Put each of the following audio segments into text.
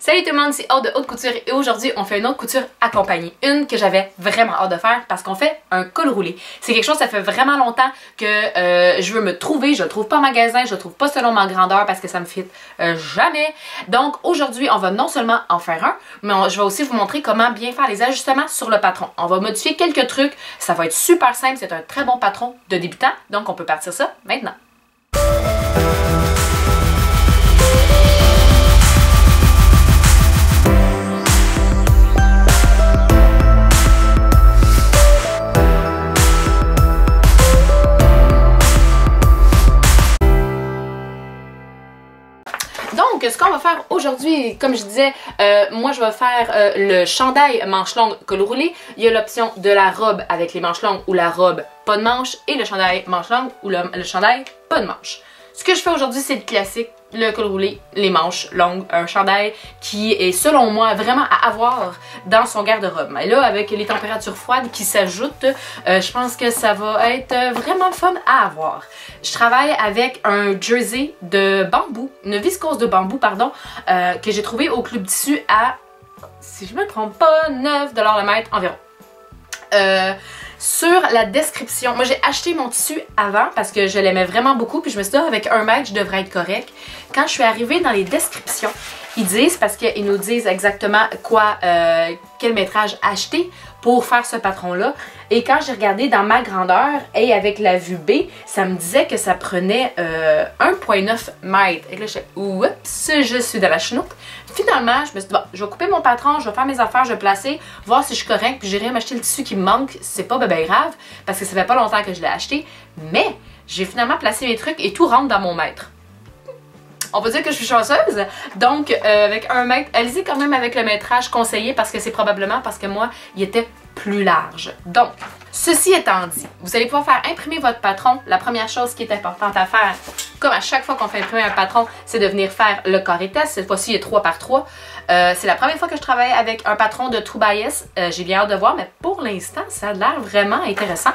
Salut tout le monde, c'est Aude de Haute Couture et aujourd'hui on fait une autre couture accompagnée. Une que j'avais vraiment hâte de faire parce qu'on fait un col roulé. C'est quelque chose, ça fait vraiment longtemps que je veux me trouver, je le trouve pas en magasin, je le trouve pas selon ma grandeur parce que ça me fit jamais. Donc aujourd'hui on va non seulement en faire un, mais je vais aussi vous montrer comment bien faire les ajustements sur le patron. On va modifier quelques trucs, ça va être super simple, c'est un très bon patron de débutant, donc on peut partir ça maintenant. Donc, ce qu'on va faire aujourd'hui, comme je disais, moi je vais faire le chandail manche longue col roulé. Il y a l'option de la robe avec les manches longues ou la robe pas de manches et le chandail manche longue ou le chandail pas de manches. Ce que je fais aujourd'hui, c'est le classique, le col roulé, les manches longues, un chandail qui est selon moi vraiment à avoir dans son garde-robe. Mais là, avec les températures froides qui s'ajoutent, je pense que ça va être vraiment fun à avoir. Je travaille avec un jersey de bambou, une viscose de bambou, pardon, que j'ai trouvé au Club Tissu à, si je me trompe pas, 9$ le mètre environ. Sur la description, moi j'ai acheté mon tissu avant parce que je l'aimais vraiment beaucoup puis je me suis dit avec 1 mètre je devrais être correct. Quand je suis arrivée dans les descriptions, ils disent, parce qu'ils nous disent exactement quoi, quel métrage acheter pour faire ce patron-là. Et quand j'ai regardé dans ma grandeur et avec la vue B, ça me disait que ça prenait 1,9 mètres. Et là, je suis oups, je suis dans la chenoute. Finalement, je me suis dit, bon, je vais couper mon patron, je vais faire mes affaires, je vais placer, voir si je suis correcte, puis j'irai m'acheter le tissu qui me manque. C'est pas ben grave, parce que ça fait pas longtemps que je l'ai acheté. Mais j'ai finalement placé mes trucs et tout rentre dans mon mètre. On peut dire que je suis chanceuse. Donc, avec 1 mètre, allez-y quand même avec le métrage conseillé parce que c'est probablement parce que moi, il était plus large. Donc, ceci étant dit, vous allez pouvoir faire imprimer votre patron. La première chose qui est importante à faire, comme à chaque fois qu'on fait imprimer un patron, c'est de venir faire le carré test. Cette fois-ci, il est 3x3. C'est la première fois que je travaille avec un patron de True Bias. J'ai bien hâte de voir, mais pour l'instant, ça a l'air vraiment intéressant.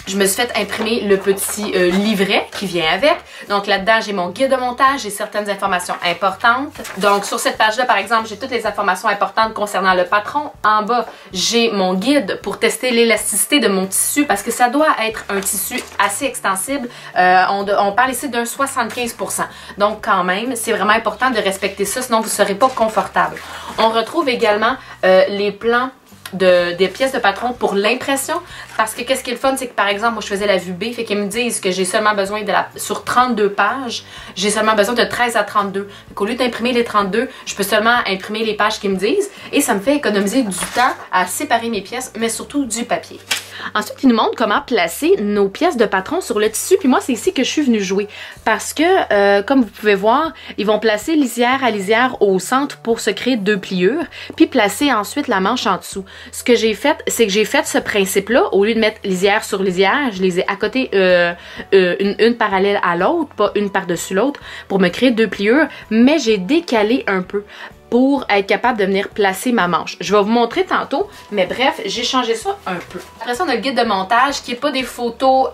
Je me suis fait imprimer le petit livret qui vient avec. Donc là-dedans, j'ai mon guide de montage, j'ai certaines informations importantes. Donc sur cette page-là, par exemple, j'ai toutes les informations importantes concernant le patron. En bas, j'ai mon guide pour tester l'élasticité de mon tissu parce que ça doit être un tissu assez extensible. On parle ici d'un 75%. Donc quand même, c'est vraiment important de respecter ça, sinon vous ne serez pas confortable. On retrouve également les plans des pièces de patron pour l'impression parce que qu'est-ce qui est le fun, c'est que par exemple moi je faisais la vue B, fait qu'ils me disent que j'ai seulement besoin de sur 32 pages, j'ai seulement besoin de 13 à 32. Donc au lieu d'imprimer les 32, je peux seulement imprimer les pages qu'ils me disent et ça me fait économiser du temps à séparer mes pièces, mais surtout du papier. Ensuite, ils nous montrent comment placer nos pièces de patron sur le tissu. Puis moi, c'est ici que je suis venue jouer. Parce que, comme vous pouvez voir, ils vont placer lisière à lisière au centre pour se créer 2 pliures. Puis placer ensuite la manche en dessous. Ce que j'ai fait, c'est que j'ai fait ce principe-là. Au lieu de mettre lisière sur lisière, je les ai à côté une parallèle à l'autre, pas une par-dessus l'autre, pour me créer 2 pliures. Mais j'ai décalé un peu pour être capable de venir placer ma manche. Je vais vous montrer tantôt, mais bref, j'ai changé ça un peu. Après ça, on a le guide de montage qui n'est pas des photos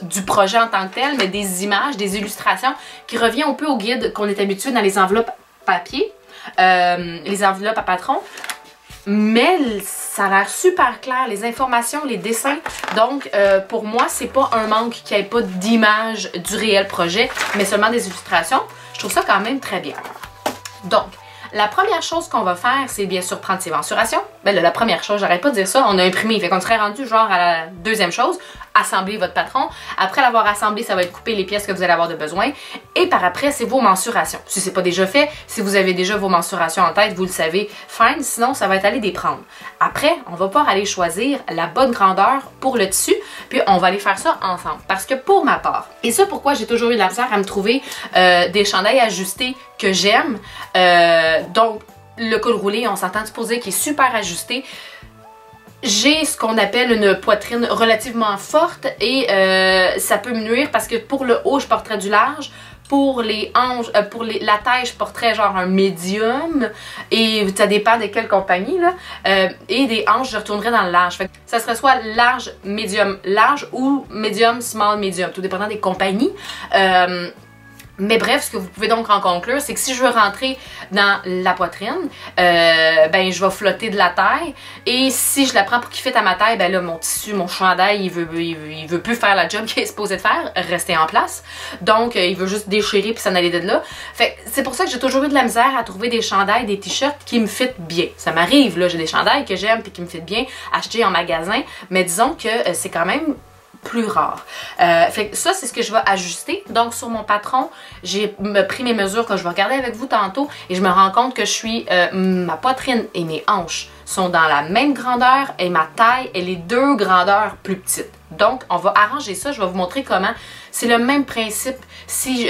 du projet en tant que tel, mais des images, des illustrations, qui revient un peu au guide qu'on est habitué dans les enveloppes papier, les enveloppes à patron. Mais ça a l'air super clair, les informations, les dessins. Donc, pour moi, c'est pas un manque qu'il n'y ait pas d'image du réel projet, mais seulement des illustrations. Je trouve ça quand même très bien. Donc, la première chose qu'on va faire, c'est bien sûr prendre ses mensurations. Ben là, la première chose, j'arrête pas de dire ça, on a imprimé. Fait qu'on serait rendu genre à la deuxième chose, assembler votre patron. Après l'avoir assemblé, ça va être couper les pièces que vous allez avoir de besoin. Et par après, c'est vos mensurations. Si c'est pas déjà fait, si vous avez déjà vos mensurations en tête, vous le savez, fine. Sinon, ça va être aller les prendre. Après, on va pouvoir aller choisir la bonne grandeur pour le tissu. Puis on va aller faire ça ensemble. Parce que pour ma part, et ça pourquoi j'ai toujours eu de la misère à me trouver des chandails ajustés que j'aime. Donc, le col roulé, on s'entend supposer qu'il est super ajusté. J'ai ce qu'on appelle une poitrine relativement forte et ça peut me nuire parce que pour le haut, je porterais du large. Pour les hanches, la taille, je porterais genre un médium et ça dépend de quelle compagnie là. Et des hanches, je retournerais dans le large. Fait que ça serait soit large, médium, large ou médium, small, médium, tout dépendant des compagnies. Mais bref, ce que vous pouvez donc en conclure, c'est que si je veux rentrer dans la poitrine, ben je vais flotter de la taille. Et si je la prends pour qu'il fitte à ma taille, ben là, mon tissu, mon chandail, il veut plus faire la job qu'il est supposé de faire, rester en place. Donc, il veut juste déchirer puis s'en aller de là. Fait c'est pour ça que j'ai toujours eu de la misère à trouver des chandails, des t-shirts qui me fitent bien. Ça m'arrive, là, j'ai des chandails que j'aime puis qui me fitent bien, achetés en magasin. Mais disons que c'est quand même plus rare. Fait que ça, c'est ce que je vais ajuster. Donc, sur mon patron, j'ai pris mes mesures que je vais regarder avec vous tantôt et je me rends compte que je suis, ma poitrine et mes hanches sont dans la même grandeur et ma taille est les deux grandeurs plus petites. Donc, on va arranger ça. Je vais vous montrer comment. C'est le même principe si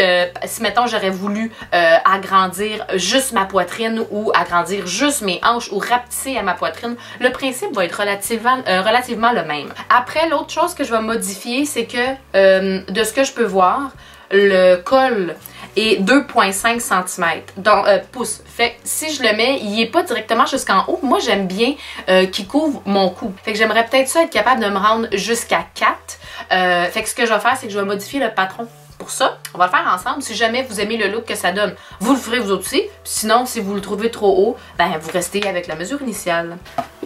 mettons, j'aurais voulu agrandir juste ma poitrine ou agrandir juste mes hanches ou rapetisser à ma poitrine. Le principe va être relativement le même. Après, l'autre chose que je vais modifier, c'est que, de ce que je peux voir, le col est 2,5 cm, donc pouces. Fait que si je le mets, il n'est pas directement jusqu'en haut. Moi, j'aime bien qu'il couvre mon cou. Fait que j'aimerais peut-être ça être capable de me rendre jusqu'à 4. Fait que ce que je vais faire, c'est que je vais modifier le patron. Pour ça, on va le faire ensemble. Si jamais vous aimez le look que ça donne, vous le ferez vous aussi. Sinon, si vous le trouvez trop haut, ben vous restez avec la mesure initiale.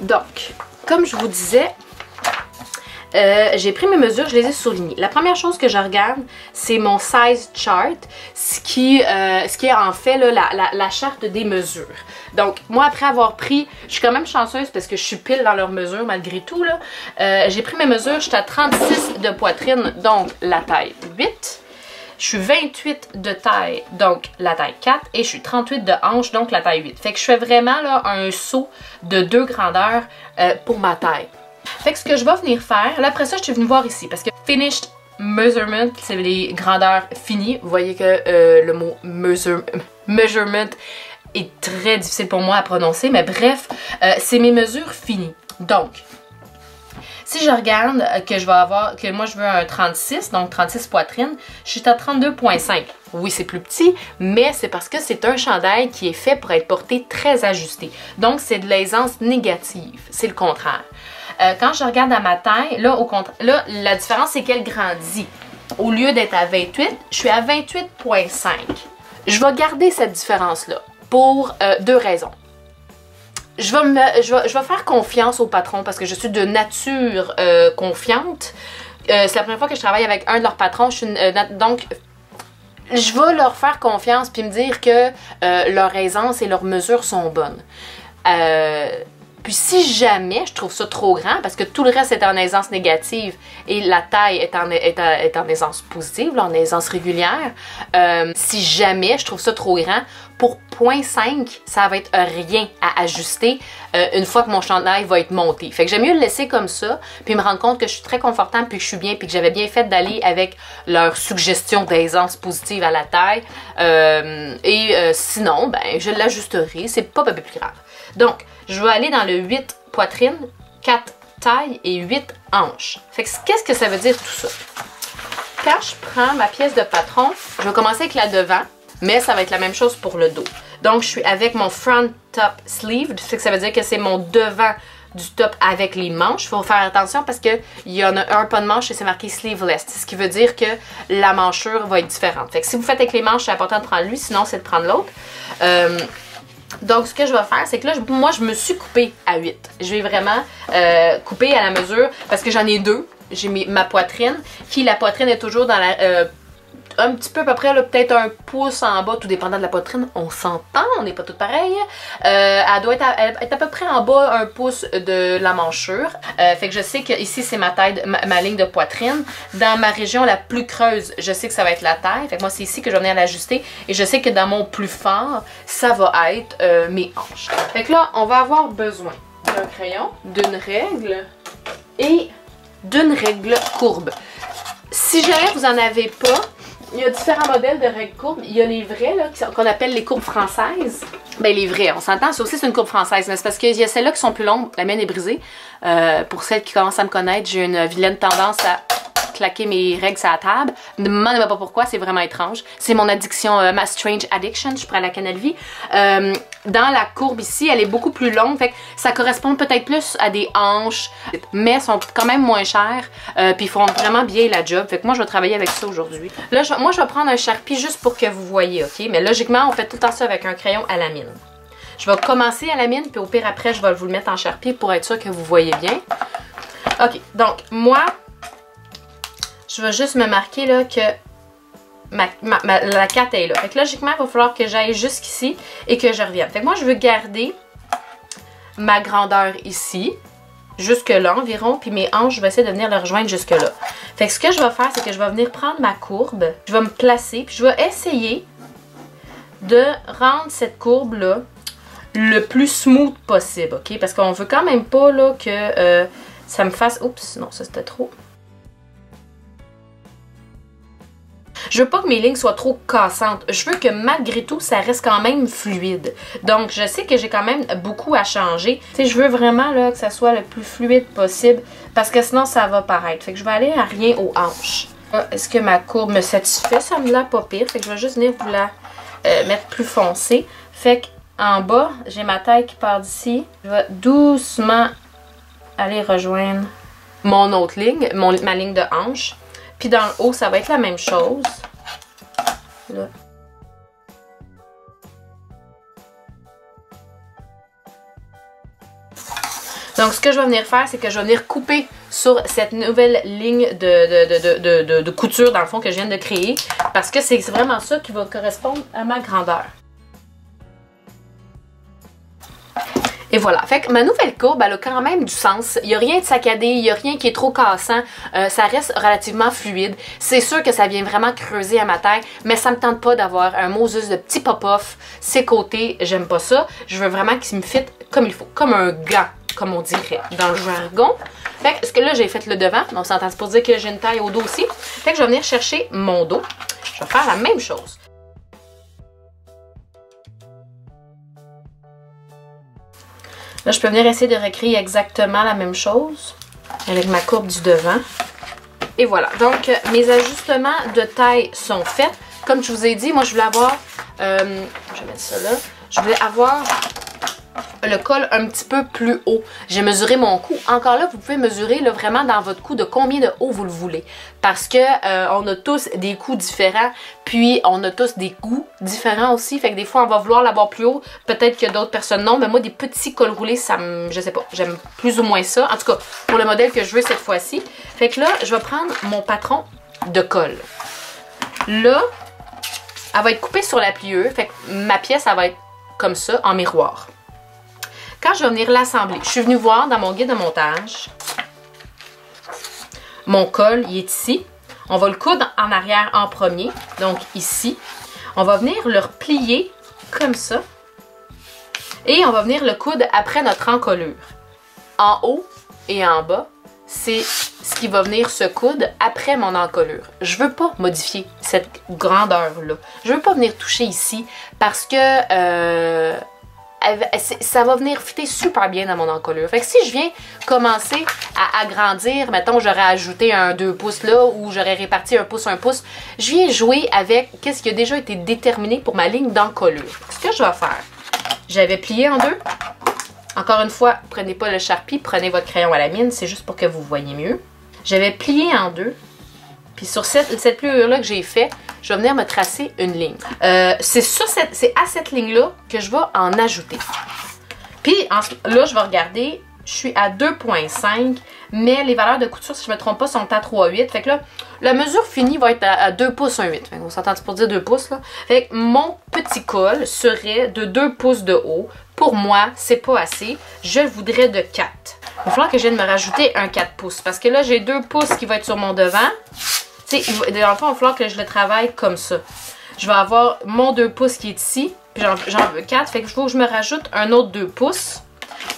Donc, comme je vous disais, j'ai pris mes mesures, je les ai surlignées. La première chose que je regarde, c'est mon size chart, ce qui est en fait là, la charte des mesures. Donc, moi, après avoir pris, je suis quand même chanceuse parce que je suis pile dans leurs mesures malgré tout. J'ai pris mes mesures, je suis à 36 de poitrine, donc la taille 8. Je suis 28 de taille, donc la taille 4, et je suis 38 de hanche, donc la taille 8. Fait que je fais vraiment là, un saut de 2 grandeurs pour ma taille. Fait que ce que je vais venir faire, là après ça, je suis venue voir ici, parce que Finished Measurement, c'est les grandeurs finies. Vous voyez que le mot measurement est très difficile pour moi à prononcer, mais bref, c'est mes mesures finies. Donc, si je regarde que je vais avoir, que moi je veux un 36, donc 36 poitrine, je suis à 32,5. Oui, c'est plus petit, mais c'est parce que c'est un chandail qui est fait pour être porté très ajusté. Donc, c'est de l'aisance négative. C'est le contraire. Quand je regarde à ma taille, là, au contraire, là, la différence, c'est qu'elle grandit. Au lieu d'être à 28, je suis à 28,5. Je vais garder cette différence-là pour 2 raisons. Je vais faire confiance au patron parce que je suis de nature confiante. C'est la première fois que je travaille avec un de leurs patrons. Donc, je vais leur faire confiance puis me dire que leur aisance et leurs mesures sont bonnes. Puis si jamais je trouve ça trop grand, parce que tout le reste est en aisance négative et la taille est en aisance positive, là, en aisance régulière, si jamais je trouve ça trop grand, pour 0,5, ça va être rien à ajuster une fois que mon chandail va être monté. Fait que j'aime mieux le laisser comme ça, puis me rendre compte que je suis très confortable, puis que je suis bien, puis que j'avais bien fait d'aller avec leur suggestion d'aisance positive à la taille. Sinon, ben, je l'ajusterai, c'est pas plus grave. Donc, je vais aller dans le 8 poitrine, 4 taille et 8 hanches. Fait que qu'est-ce que ça veut dire tout ça? Quand je prends ma pièce de patron, je vais commencer avec la devant, mais ça va être la même chose pour le dos. Donc, je suis avec mon front top sleeve, ça veut dire que c'est mon devant du top avec les manches. Il faut faire attention parce qu'il y en a un pas de manche et c'est marqué sleeveless, ce qui veut dire que la manchure va être différente. Fait que si vous faites avec les manches, c'est important de prendre lui, sinon c'est de prendre l'autre. Donc, ce que je vais faire, c'est que là, moi, je me suis coupée à 8. Je vais vraiment couper à la mesure, parce que j'en ai 2. J'ai ma poitrine, la poitrine est toujours dans la... un petit peu à peu près, peut-être 1 pouce en bas, tout dépendant de la poitrine. On s'entend, on n'est pas toutes pareilles. Elle doit être à peu près en bas 1 pouce de la manchure. Fait que je sais que ici c'est ma taille, ma ligne de poitrine. Dans ma région la plus creuse, je sais que ça va être la taille. Fait que moi c'est ici que je vais venir l'ajuster. Et je sais que dans mon plus fort, ça va être mes hanches. Fait que là, on va avoir besoin d'un crayon, d'une règle et d'une règle courbe. Si jamais vous en avez pas, il y a différents modèles de règles courbes. Il y a les vraies, qu'on appelle les courbes françaises. Ben les vraies, on s'entend, ça aussi c'est une courbe française, mais c'est parce qu'il y a celles-là qui sont plus longues. La mienne est brisée. Pour celles qui commencent à me connaître, j'ai une vilaine tendance à claquer mes règles sur la table. Ne me demandez pas pourquoi, c'est vraiment étrange. C'est mon addiction, ma strange addiction, je prends la Canal Vie. dans la courbe ici, elle est beaucoup plus longue. Fait que ça correspond peut-être plus à des hanches, mais sont quand même moins chères. Puis ils font vraiment bien la job. Fait que moi, je vais travailler avec ça aujourd'hui. Là, moi, je vais prendre un Sharpie juste pour que vous voyez, OK? Mais logiquement, on fait tout le temps ça avec un crayon à la mine. Je vais commencer à la mine, puis au pire, après, je vais vous le mettre en Sharpie pour être sûr que vous voyez bien. OK, donc, moi, je vais juste me marquer là que la 4 est là. Fait que logiquement, il va falloir que j'aille jusqu'ici et que je revienne. Fait que moi, je veux garder ma grandeur ici, jusque là environ, puis mes hanches, je vais essayer de venir le rejoindre jusque là. Fait que ce que je vais faire, c'est que je vais venir prendre ma courbe, je vais me placer, puis je vais essayer de rendre cette courbe-là le plus smooth possible, OK? Parce qu'on veut quand même pas là que ça me fasse... Oups, non, ça c'était trop. Je veux pas que mes lignes soient trop cassantes. Je veux que malgré tout, ça reste quand même fluide. Donc, je sais que j'ai quand même beaucoup à changer. Tu sais, je veux vraiment là, que ça soit le plus fluide possible parce que sinon, ça va paraître. Fait que je vais aller à rien aux hanches. Est-ce que ma courbe me satisfait? Ça me l'a pas pire. Fait que je vais juste venir vous la mettre plus foncée. Fait que en bas, j'ai ma taille qui part d'ici. Je vais doucement aller rejoindre mon autre ligne, ma ligne de hanche. Puis dans le haut, ça va être la même chose. Là. Donc, ce que je vais venir faire, c'est que je vais venir couper sur cette nouvelle ligne de couture, dans le fond, que je viens de créer. Parce que c'est vraiment ça qui va correspondre à ma grandeur. Et voilà, fait que ma nouvelle courbe, elle a quand même du sens. Il n'y a rien de saccadé, il n'y a rien qui est trop cassant. Ça reste relativement fluide. C'est sûr que ça vient vraiment creuser à ma taille, mais ça me tente pas d'avoir un Moses de petit pop-off. Ses côtés, j'aime pas ça. Je veux vraiment qu'il me fitte comme il faut, comme un gant, comme on dirait dans le jargon. Fait que, ce que là, j'ai fait le devant, on s'entend pour dire que j'ai une taille au dos aussi. Fait que je vais venir chercher mon dos. Je vais faire la même chose. Là, je peux venir essayer de recréer exactement la même chose avec ma courbe du devant. Et voilà. Donc, mes ajustements de taille sont faits. Comme je vous ai dit, moi, je voulais avoir... je vais mettre ça là. Je voulais avoir le col un petit peu plus haut. J'ai mesuré mon cou. Encore là, vous pouvez mesurer là, vraiment dans votre cou de combien de haut vous le voulez. Parce que on a tous des coups différents, puis on a tous des goûts différents aussi. Fait que des fois, on va vouloir l'avoir plus haut. Peut-être que d'autres personnes non, mais moi, des petits cols roulés, ça me... Je sais pas, j'aime plus ou moins ça. En tout cas, pour le modèle que je veux cette fois-ci. Fait que là, je vais prendre mon patron de col. Là, elle va être coupée sur la plieuse. Fait que ma pièce, elle va être comme ça, en miroir. Quand je vais venir l'assembler, je suis venue voir dans mon guide de montage, mon col, il est ici. On va le coudre en arrière en premier, donc ici. On va venir le replier comme ça. Et on va venir le coudre après notre encolure. En haut et en bas, c'est ce qui va venir se coudre après mon encolure. Je veux pas modifier cette grandeur-là. Je veux pas venir toucher ici parce que... ça va venir fitter super bien dans mon encolure. Fait que si je viens commencer à agrandir, mettons j'aurais ajouté un 2 pouces là ou j'aurais réparti 1 pouce, je viens jouer avec qu'est-ce qui a déjà été déterminé pour ma ligne d'encolure. Ce que je vais faire, j'avais plié en deux. Encore une fois, prenez pas le Sharpie, prenez votre crayon à la mine, c'est juste pour que vous voyez mieux. J'avais plié en deux. Puis sur cette pliure-là que j'ai fait, je vais venir me tracer une ligne. C'est à cette ligne-là que je vais en ajouter. Puis là, je vais regarder, je suis à 2,5, mais les valeurs de couture, si je ne me trompe pas, sont à 3,8. Fait que là, la mesure finie va être à 2 pouces 1,8. Fait qu'on s'entend pour dire 2 pouces, là. Fait que mon petit col serait de 2 pouces de haut. Pour moi, c'est pas assez. Je le voudrais de 4. Il va falloir que je vienne me rajouter un 4 pouces. Parce que là, j'ai 2 pouces qui va être sur mon devant. Tu sais, dans le fond, il va falloir que je le travaille comme ça. Je vais avoir mon 2 pouces qui est ici, puis j'en veux 4. Fait que il faut que je me rajoute un autre 2 pouces.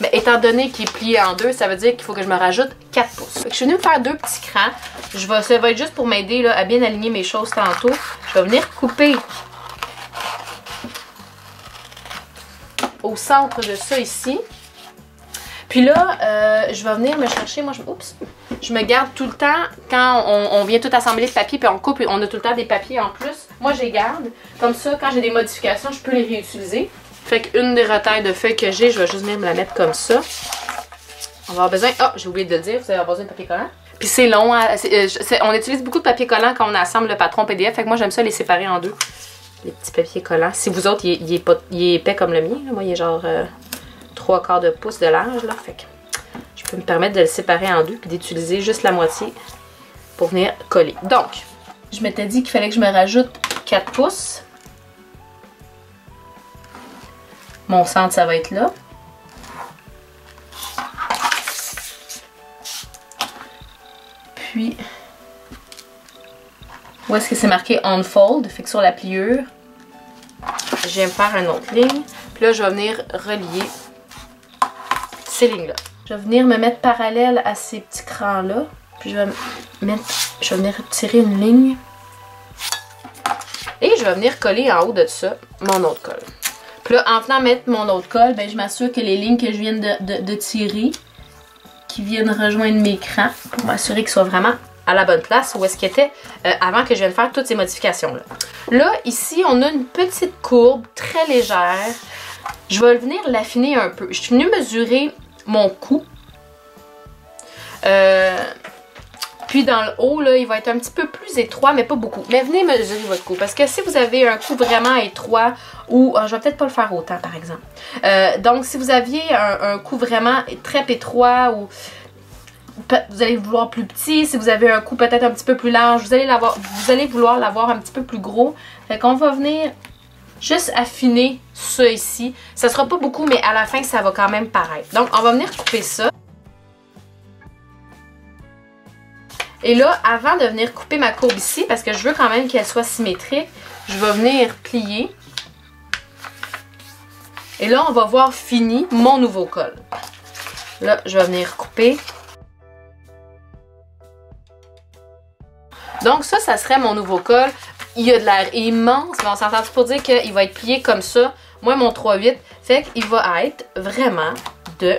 Mais étant donné qu'il est plié en deux, ça veut dire qu'il faut que je me rajoute 4 pouces. Fait que je suis venue me faire 2 petits crans. Ça va être juste pour m'aider à bien aligner mes choses tantôt. Je vais venir couper au centre de ça ici. Puis là, je vais venir me chercher, je me garde tout le temps, quand on vient tout assembler le papier, puis on coupe, on a tout le temps des papiers en plus. Moi, je les garde. Comme ça, quand j'ai des modifications, je peux les réutiliser. Fait qu'une des retailles de feuilles que j'ai, je vais juste venir me la mettre comme ça. On va avoir besoin... Ah, j'ai oublié de le dire, vous allez avoir besoin de papier collant. Puis c'est long, hein, on utilise beaucoup de papier collant quand on assemble le patron PDF. Fait que moi, j'aime ça les séparer en deux. Les petits papiers collants. Si vous autres, il est épais comme le mien. Là. Moi, il est genre 3/4 de pouce de large. Là. Fait que je peux me permettre de le séparer en deux puis d'utiliser juste la moitié pour venir coller. Donc, je m'étais dit qu'il fallait que je me rajoute 4 pouces. Mon centre, ça va être là. Puis, où est-ce que c'est marqué Unfold? Fait que sur la pliure, je viens me faire une autre ligne. Puis là, je vais venir relier ces lignes-là. Je vais venir me mettre parallèle à ces petits crans-là. Puis je vais venir tirer une ligne. Et je vais venir coller en haut de ça mon autre colle. Puis là, en venant mettre mon autre colle, ben, je m'assure que les lignes que je viens de tirer, qui viennent rejoindre mes crans, pour m'assurer qu'ils soient vraiment à la bonne place où est-ce qu'ils étaient avant que je vienne faire toutes ces modifications-là. Là, ici, on a une petite courbe très légère. Je vais venir l'affiner un peu. Je suis venue mesurer mon cou. Puis dans le haut, là, il va être un petit peu plus étroit, mais pas beaucoup. Mais venez mesurer votre cou. Parce que si vous avez un cou vraiment étroit, ou je vais peut-être pas le faire autant, par exemple. Donc, si vous aviez un cou vraiment très étroit, ou vous allez vouloir plus petit. Si vous avez un cou peut-être un petit peu plus large, vous allez vouloir l'avoir un petit peu plus gros. Fait qu'on va venir juste affiner ça ici. Ça sera pas beaucoup, mais à la fin, ça va quand même paraître. Donc, on va venir couper ça. Et là, avant de venir couper ma courbe ici, parce que je veux quand même qu'elle soit symétrique, je vais venir plier. Et là, on va voir fini mon nouveau col. Là, je vais venir couper. Donc ça serait mon nouveau col. Il a de l'air immense, mais on s'entend pour dire qu'il va être plié comme ça. Moi, mon 3/8, fait qu'il va être vraiment de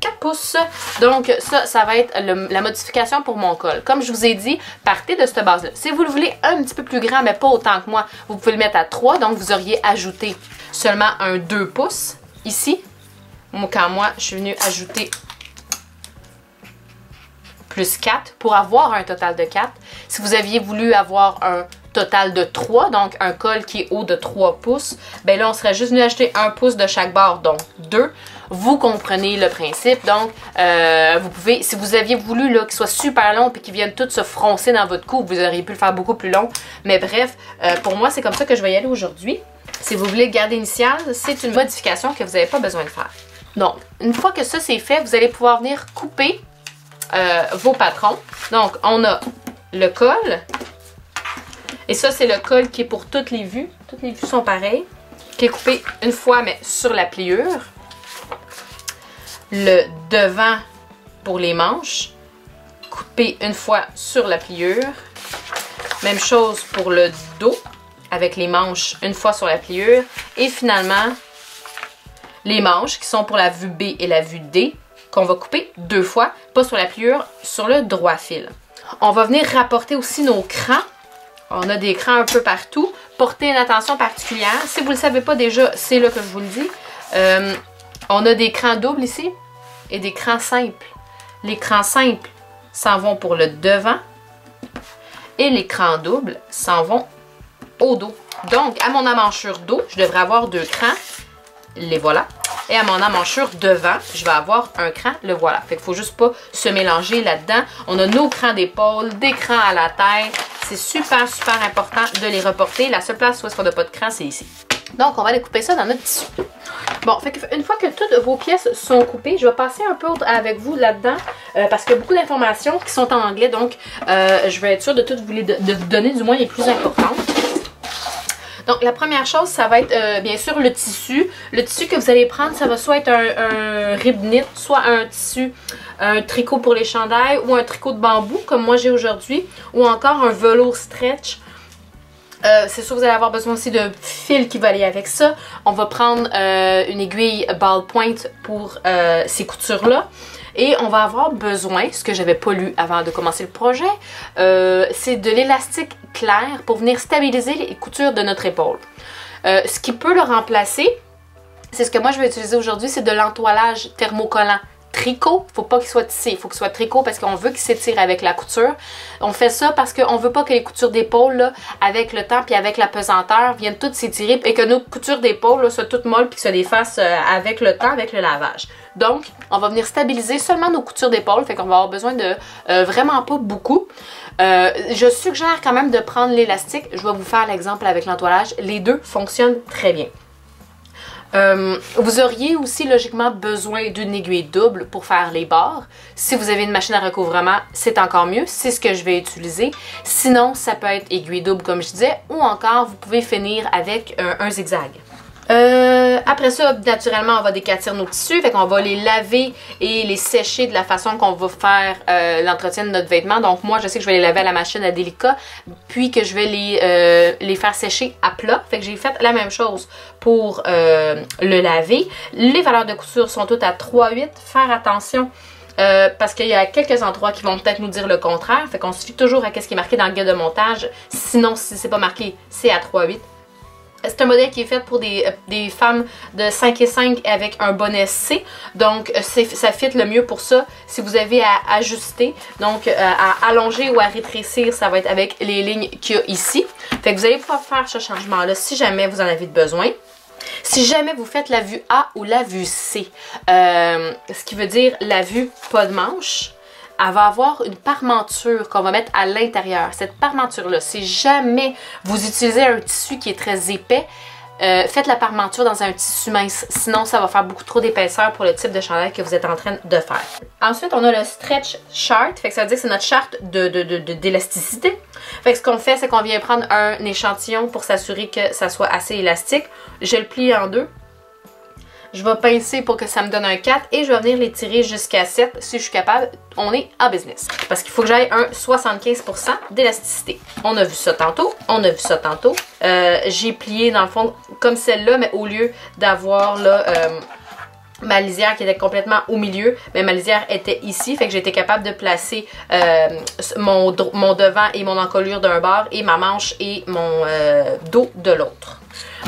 4 pouces. Donc ça va être la modification pour mon col. Comme je vous ai dit, partez de cette base-là. Si vous le voulez un petit peu plus grand, mais pas autant que moi, vous pouvez le mettre à 3. Donc vous auriez ajouté seulement un 2 pouces ici. Quand moi, je suis venue ajouter plus 4 pour avoir un total de 4. Si vous aviez voulu avoir un total de 3, donc un col qui est haut de 3 pouces, ben là, on serait juste venu acheter 1 pouce de chaque bord, donc 2. Vous comprenez le principe. Donc, vous pouvez, si vous aviez voulu qu'il soit super long et qu'il vienne tout se froncer dans votre cou, vous auriez pu le faire beaucoup plus long. Mais bref, pour moi, c'est comme ça que je vais y aller aujourd'hui. Si vous voulez garder initial, c'est une modification que vous n'avez pas besoin de faire. Donc, une fois que ça c'est fait, vous allez pouvoir venir couper vos patrons. Donc, on a le col. Et ça, c'est le col qui est pour toutes les vues. Toutes les vues sont pareilles. Qui est coupé une fois, mais sur la pliure. Le devant pour les manches. Coupé une fois sur la pliure. Même chose pour le dos. Avec les manches une fois sur la pliure. Et finalement, les manches qui sont pour la vue B et la vue D. Qu'on va couper 2 fois, pas sur la pliure, sur le droit fil. On va venir rapporter aussi nos crans. On a des crans un peu partout. Portez une attention particulière. Si vous ne le savez pas déjà, c'est là que je vous le dis. On a des crans doubles ici et des crans simples. Les crans simples s'en vont pour le devant et les crans doubles s'en vont au dos. Donc, à mon emmanchure dos, je devrais avoir 2 crans. Les voilà. Et à mon emmanchure devant, je vais avoir un cran, le voilà. Fait qu'il faut juste pas se mélanger là-dedans. On a nos crans d'épaule, des crans à la tête. C'est super, super important de les reporter. La seule place où est-ce qu'on n'a pas de cran, c'est ici. Donc, on va découper ça dans notre tissu. Bon, fait qu'une fois que toutes vos pièces sont coupées, je vais passer un peu avec vous là-dedans parce qu'il y a beaucoup d'informations qui sont en anglais. Donc, je vais être sûre de toutes vous donner du moins les plus importantes. Donc, la première chose, ça va être bien sûr le tissu. Le tissu que vous allez prendre, ça va soit être un rib knit, soit un tissu, un tricot pour les chandails ou un tricot de bambou comme moi j'ai aujourd'hui, ou encore un velours stretch. C'est sûr que vous allez avoir besoin aussi d'un fil qui va aller avec ça. On va prendre une aiguille ballpoint pour ces coutures-là. Et on va avoir besoin, ce que j'avais pas lu avant de commencer le projet, c'est de l'élastique clair pour venir stabiliser les coutures de notre épaule. Ce qui peut le remplacer, C'est ce que moi je vais utiliser aujourd'hui, c'est de l'entoilage thermocollant tricot. Faut pas qu'il soit tissé, il faut qu'il soit tricot parce qu'on veut qu'il s'étire avec la couture. On fait ça parce qu'on veut pas que les coutures d'épaule, avec le temps puis avec la pesanteur, viennent toutes s'étirer et que nos coutures d'épaule soient toutes molles puis que se défassent avec le temps, avec le lavage. Donc, on va venir stabiliser seulement nos coutures d'épaule, fait qu'on va avoir besoin de vraiment pas beaucoup. Je suggère quand même de prendre l'élastique. Je vais vous faire l'exemple avec l'entoilage. Les deux fonctionnent très bien. Vous auriez aussi logiquement besoin d'une aiguille double pour faire les bords. Si vous avez une machine à recouvrement, c'est encore mieux. C'est ce que je vais utiliser. Sinon, ça peut être aiguille double comme je disais, ou encore vous pouvez finir avec un zigzag. Après ça, naturellement, on va décatir nos tissus, fait qu'on va les laver et les sécher de la façon qu'on va faire l'entretien de notre vêtement. Donc moi, je sais que je vais les laver à la machine à délicat, puis que je vais les faire sécher à plat. Fait que j'ai fait la même chose pour le laver. Les valeurs de couture sont toutes à 3,8. Faire attention. Parce qu'il y a quelques endroits qui vont peut-être nous dire le contraire. Fait qu'on se fie toujours à ce qui est marqué dans le guide de montage. Sinon, si c'est pas marqué, c'est à 3,8. C'est un modèle qui est fait pour des femmes de 5 et 5 avec un bonnet C. Donc, ça fit le mieux pour ça. Si vous avez à ajuster, donc à allonger ou à rétrécir, ça va être avec les lignes qu'il y a ici. Fait que vous allez pouvoir faire ce changement-là si jamais vous en avez besoin. Si jamais vous faites la vue A ou la vue C, ce qui veut dire la vue pas de manche, elle va avoir une parmenture qu'on va mettre à l'intérieur. Cette parmenture-là, si jamais vous utilisez un tissu qui est très épais, faites la parmenture dans un tissu mince. Sinon, ça va faire beaucoup trop d'épaisseur pour le type de chandail que vous êtes en train de faire. Ensuite, on a le stretch chart. Fait que ça veut dire que c'est notre charte d'élasticité. Fait que ce qu'on fait, c'est qu'on vient prendre un échantillon pour s'assurer que ça soit assez élastique. Je le plie en deux. Je vais pincer pour que ça me donne un 4 et je vais venir les tirer jusqu'à 7 si je suis capable. On est en business. Parce qu'il faut que j'aille un 75% d'élasticité. On a vu ça tantôt. On a vu ça tantôt. J'ai plié dans le fond comme celle-là, mais au lieu d'avoir là ma lisière qui était complètement au milieu, mais ma lisière était ici. Fait que j'ai été capable de placer mon devant et mon encolure d'un bord et ma manche et mon dos de l'autre.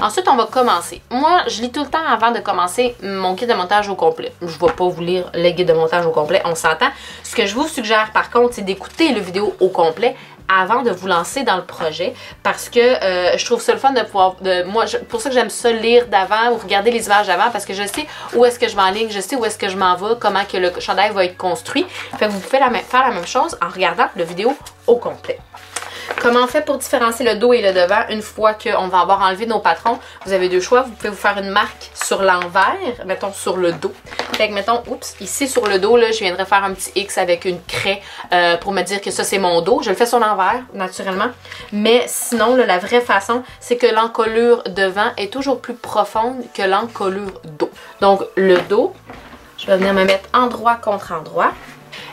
Ensuite, on va commencer. Moi, je lis tout le temps avant de commencer mon guide de montage au complet. Je ne vais pas vous lire le guide de montage au complet, on s'entend. Ce que je vous suggère par contre, c'est d'écouter le vidéo au complet avant de vous lancer dans le projet parce que je trouve ça le fun de pouvoir... pour ça que j'aime ça lire d'avant ou regarder les images d'avant parce que je sais où est-ce que je m'enligne, je sais où est-ce que je m'en vais, comment que le chandail va être construit. Fait que vous pouvez faire la même chose en regardant le vidéo au complet. Comment on fait pour différencier le dos et le devant une fois qu'on va avoir enlevé nos patrons? Vous avez deux choix. Vous pouvez vous faire une marque sur l'envers, mettons sur le dos. Fait que mettons, oups, ici sur le dos, là, je viendrais faire un petit X avec une craie pour me dire que ça c'est mon dos. Je le fais sur l'envers, naturellement. Mais sinon, là, la vraie façon, c'est que l'encolure devant est toujours plus profonde que l'encolure dos. Donc le dos, je vais venir me mettre endroit contre endroit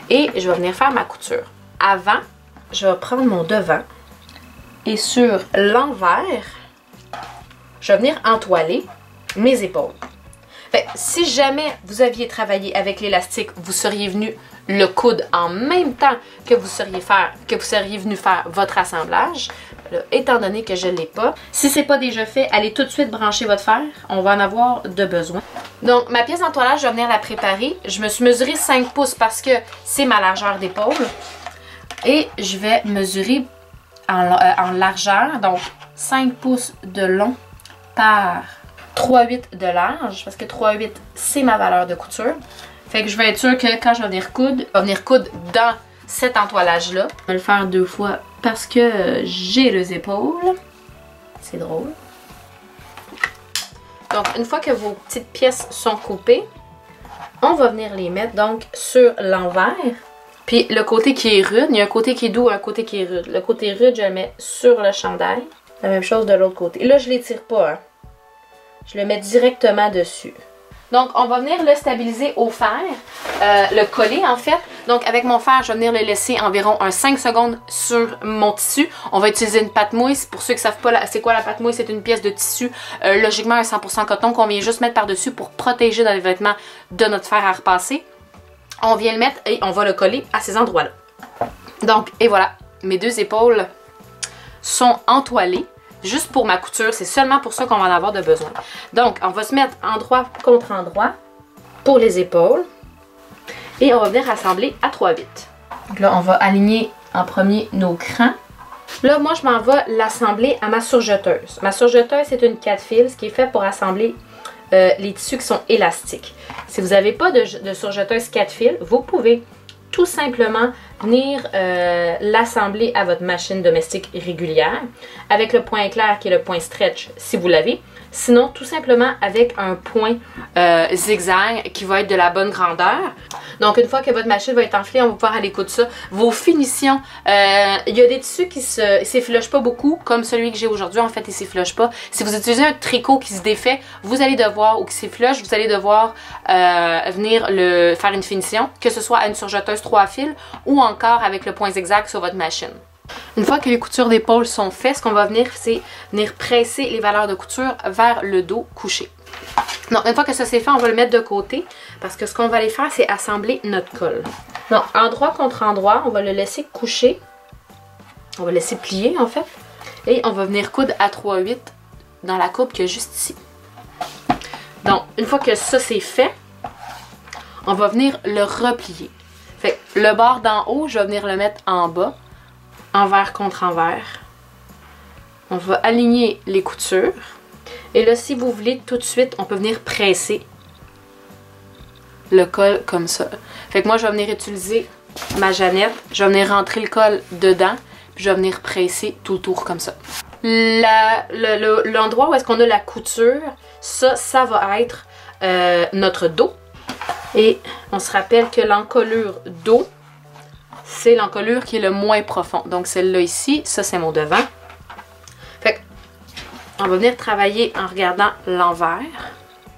et je vais venir faire ma couture. Avant, je vais prendre mon devant et sur l'envers, je vais venir entoiler mes épaules. Fait, si jamais vous aviez travaillé avec l'élastique, vous seriez venu le coude en même temps que vous seriez venu faire votre assemblage. Là, étant donné que je ne l'ai pas, si ce n'est pas déjà fait, allez tout de suite brancher votre fer. On va en avoir de besoin. Donc, ma pièce d'entoilage, je vais venir la préparer. Je me suis mesuré 5 pouces parce que c'est ma largeur d'épaule. Et je vais mesurer en largeur, donc 5 pouces de long par 3,8 de large, parce que 3,8 c'est ma valeur de couture. Fait que je vais être sûre que quand je vais venir coudre dans cet entoilage-là. Je vais le faire 2 fois parce que j'ai les épaules. C'est drôle. Donc, une fois que vos petites pièces sont coupées, on va venir les mettre donc sur l'envers. Puis le côté qui est rude, il y a un côté qui est doux, un côté qui est rude. Le côté rude, je le mets sur le chandail. La même chose de l'autre côté. Et là, je ne l'étire pas, hein. Je le mets directement dessus. Donc, on va venir le stabiliser au fer, le coller en fait. Donc, avec mon fer, je vais venir le laisser environ 5 secondes sur mon tissu. On va utiliser une pâte mousse. Pour ceux qui ne savent pas c'est quoi la pâte mousse, c'est une pièce de tissu, logiquement un 100% coton qu'on vient juste mettre par-dessus pour protéger dans les vêtements de notre fer à repasser. On vient le mettre et on va le coller à ces endroits-là. Donc, et voilà, mes 2 épaules sont entoilées. juste pour ma couture, c'est seulement pour ça qu'on va en avoir de besoin. Donc, on va se mettre endroit contre endroit pour les épaules. Et on va venir assembler à 3/8. Donc là, on va aligner en premier nos crans. Là, moi, je m'en vais l'assembler à ma surjeteuse. Ma surjeteuse, c'est une 4 fils qui est faite pour assembler les tissus qui sont élastiques. Si vous n'avez pas de surjeteuse 4 fils, vous pouvez tout simplement venir l'assembler à votre machine domestique régulière avec le point éclair qui est le point stretch si vous l'avez. Sinon, tout simplement avec un point zigzag qui va être de la bonne grandeur. Donc, une fois que votre machine va être enflée, on va pouvoir aller coudre ça. Vos finitions, il y a des tissus qui ne s'efflochent pas beaucoup, comme celui que j'ai aujourd'hui, en fait, il ne s'effloche pas. Si vous utilisez un tricot qui se défait, vous allez devoir, ou qui s'effloche, vous allez devoir venir faire une finition, que ce soit à une surjeteuse 3 fils ou encore avec le point zigzag sur votre machine. Une fois que les coutures d'épaule sont faites, ce qu'on va venir, c'est venir presser les valeurs de couture vers le dos couché. Donc, une fois que ça c'est fait, on va le mettre de côté parce que ce qu'on va aller faire, c'est assembler notre col. Donc, endroit contre endroit, on va le laisser coucher. On va le laisser plier, en fait. Et on va venir coudre à 3/8 dans la coupe qui est juste ici. Donc, une fois que ça c'est fait, on va venir le replier. Fait que le bord d'en haut, je vais venir le mettre en bas. Envers contre envers. On va aligner les coutures. Et là, si vous voulez, tout de suite, on peut venir presser le col comme ça. Fait que moi, je vais venir utiliser ma Jeannette. Je vais venir rentrer le col dedans. Puis je vais venir presser tout autour comme ça. L'endroit où est-ce qu'on a la couture, ça va être notre dos. Et on se rappelle que l'encolure dos, c'est l'encolure qui est le moins profond. Donc celle-là ici, ça c'est mon devant. Fait qu'on va venir travailler en regardant l'envers.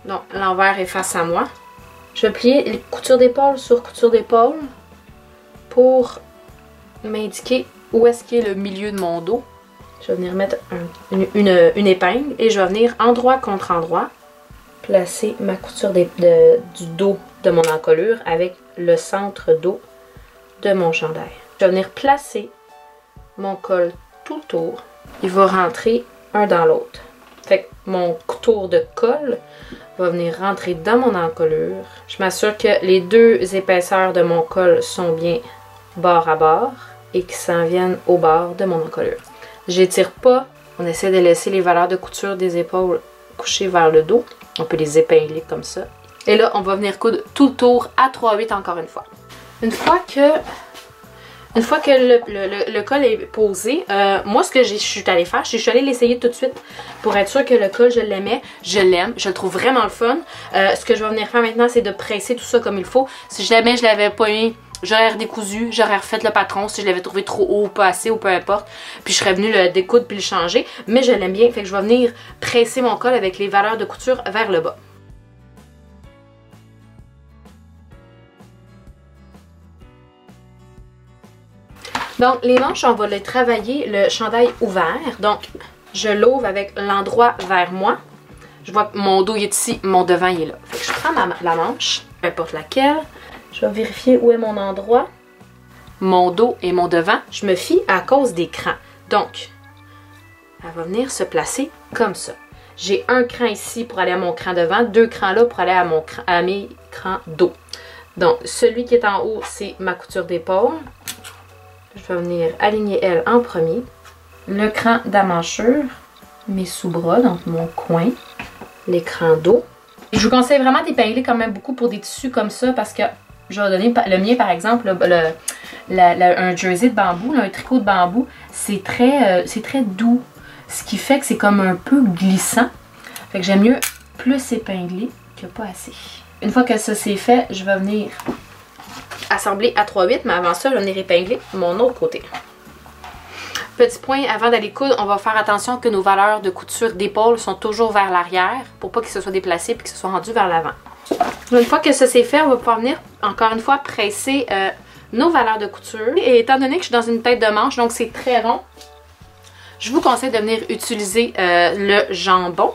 Donc l'envers est face à moi. Je vais plier les coutures d'épaule sur couture d'épaule pour m'indiquer où est-ce qu'est le milieu de mon dos. Je vais venir mettre une épingle et je vais venir endroit contre endroit placer ma couture du dos de mon encolure avec le centre dos de mon chandail. Je vais venir placer mon col tout autour. Il va rentrer un dans l'autre. Fait que mon tour de col va venir rentrer dans mon encolure. Je m'assure que les deux épaisseurs de mon col sont bien bord à bord et qu'ils s'en viennent au bord de mon encolure. J'étire pas. On essaie de laisser les valeurs de couture des épaules coucher vers le dos. On peut les épingler comme ça. Et là, on va venir coudre tout le tour à 3/8 encore une fois. Une fois que le col est posé, moi ce que je suis allée faire, je suis allée l'essayer tout de suite pour être sûre que le col je l'aimais, je l'aime, je le trouve vraiment le fun. Ce que je vais venir faire maintenant, c'est de presser tout ça comme il faut. Si jamais je l'avais pas mis, j'aurais redécousu, j'aurais refait le patron si je l'avais trouvé trop haut ou pas assez ou peu importe. Puis je serais venue le découdre puis le changer. Mais je l'aime bien, fait que je vais venir presser mon col avec les valeurs de couture vers le bas. Donc, les manches, on va les travailler le chandail ouvert. Donc, je l'ouvre avec l'endroit vers moi. Je vois que mon dos il est ici, mon devant il est là. Fait que je prends la manche, peu importe laquelle. Je vais vérifier où est mon endroit. Mon dos et mon devant, je me fie à cause des crans. Donc, elle va venir se placer comme ça. J'ai un cran ici pour aller à mon cran devant, deux crans là pour aller à mes crans dos. Donc, celui qui est en haut, c'est ma couture d'épaule. Je vais venir aligner elle en premier. Le cran d'amanchure, mes sous-bras, donc mon coin, l'écran dos. Je vous conseille vraiment d'épingler quand même beaucoup pour des tissus comme ça parce que je vais donner le mien par exemple, un jersey de bambou, un tricot de bambou, c'est très doux. Ce qui fait que c'est comme un peu glissant. Fait que j'aime mieux plus épingler que pas assez. Une fois que ça c'est fait, je vais venir assembler à 3/8, mais avant ça, je vais venir épingler mon autre côté. Petit point, avant d'aller coudre, on va faire attention que nos valeurs de couture d'épaule sont toujours vers l'arrière pour pas qu'ils se soient déplacés et qu'ils se soient rendus vers l'avant. Une fois que ça c'est fait, on va pouvoir venir encore une fois presser nos valeurs de couture. Et étant donné que je suis dans une tête de manche, donc c'est très rond, je vous conseille de venir utiliser le jambon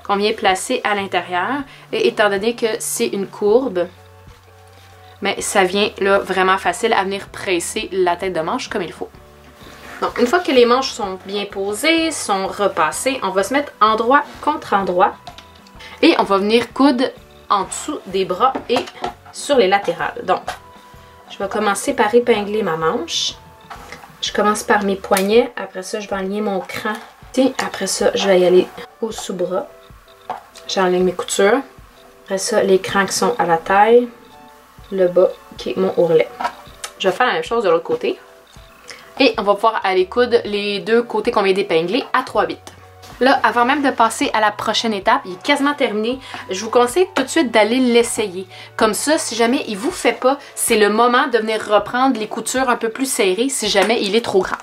qu'on vient placer à l'intérieur. Et étant donné que c'est une courbe, mais ça vient là vraiment facile à venir presser la tête de manche comme il faut. Donc, une fois que les manches sont bien posées, sont repassées, on va se mettre endroit contre endroit. Et on va venir coudre en dessous des bras et sur les latérales. Donc, je vais commencer par épingler ma manche. Je commence par mes poignets. Après ça, je vais aligner mon cran. Et après ça, je vais y aller au sous-bras. J'enligne mes coutures. Après ça, les crans qui sont à la taille. Le bas qui est mon ourlet. Je vais faire la même chose de l'autre côté. Et on va pouvoir aller coudre les deux côtés qu'on vient d'épingler à 3/8. Là, avant même de passer à la prochaine étape, il est quasiment terminé. Je vous conseille tout de suite d'aller l'essayer. Comme ça, si jamais il vous fait pas, c'est le moment de venir reprendre les coutures un peu plus serrées si jamais il est trop grand.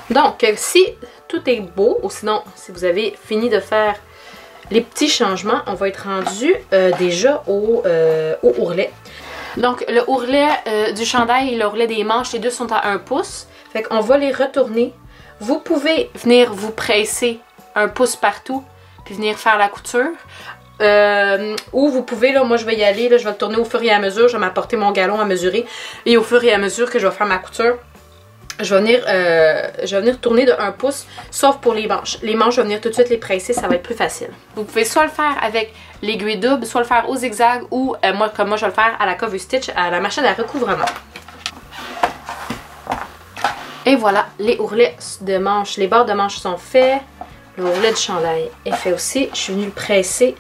Donc, si tout est beau, ou sinon, si vous avez fini de faire les petits changements, on va être rendu déjà au ourlet. Donc, le ourlet du chandail et le ourlet des manches, les deux sont à 1 pouce. Fait qu'on va les retourner. Vous pouvez venir vous presser 1 pouce partout, puis venir faire la couture. Ou vous pouvez, là, moi je vais y aller, là, je vais le tourner au fur et à mesure, je vais m'apporter mon galon à mesurer. Et au fur et à mesure que je vais faire ma couture, je vais venir tourner de 1 pouce, sauf pour les manches. Les manches, je vais venir tout de suite les presser, ça va être plus facile. Vous pouvez soit le faire avec l'aiguille double, soit le faire au zigzag, ou comme moi je vais le faire à la cover stitch, à la machine à recouvrement. Et voilà, les ourlets de manches, les bords de manches sont faits. Le ourlet de chandail est fait aussi. Je suis venue le presser.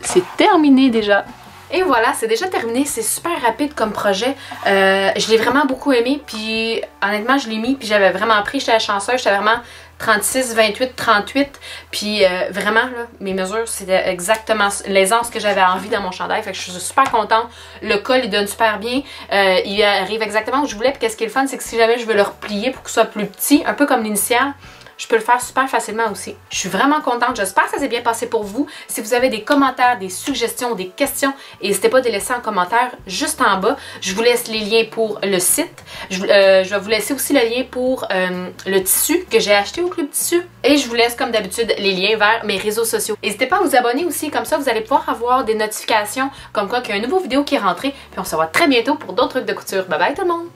C'est terminé déjà. Et voilà, c'est déjà terminé. C'est super rapide comme projet. Je l'ai vraiment beaucoup aimé. Puis honnêtement, je l'ai mis. Puis j'avais vraiment pris. J'étais chanceuse. J'étais vraiment 36, 28, 38. Puis vraiment, là, mes mesures, c'était exactement l'aisance que j'avais envie dans mon chandail. Fait que je suis super contente. Le col, il donne super bien. Il arrive exactement où je voulais. Puis qu'est-ce qui est le fun, c'est que si jamais je veux le replier pour qu'il soit plus petit, un peu comme l'initiale, je peux le faire super facilement aussi. Je suis vraiment contente. J'espère que ça s'est bien passé pour vous. Si vous avez des commentaires, des suggestions, des questions, n'hésitez pas à les laisser en commentaire juste en bas. Je vous laisse les liens pour le site. Je vais vous laisser aussi le lien pour le tissu que j'ai acheté au Club Tissu. Et je vous laisse comme d'habitude les liens vers mes réseaux sociaux. N'hésitez pas à vous abonner aussi. Comme ça, vous allez pouvoir avoir des notifications comme quoi qu'il y a une nouvelle vidéo qui est rentrée. Puis on se voit très bientôt pour d'autres trucs de couture. Bye bye tout le monde!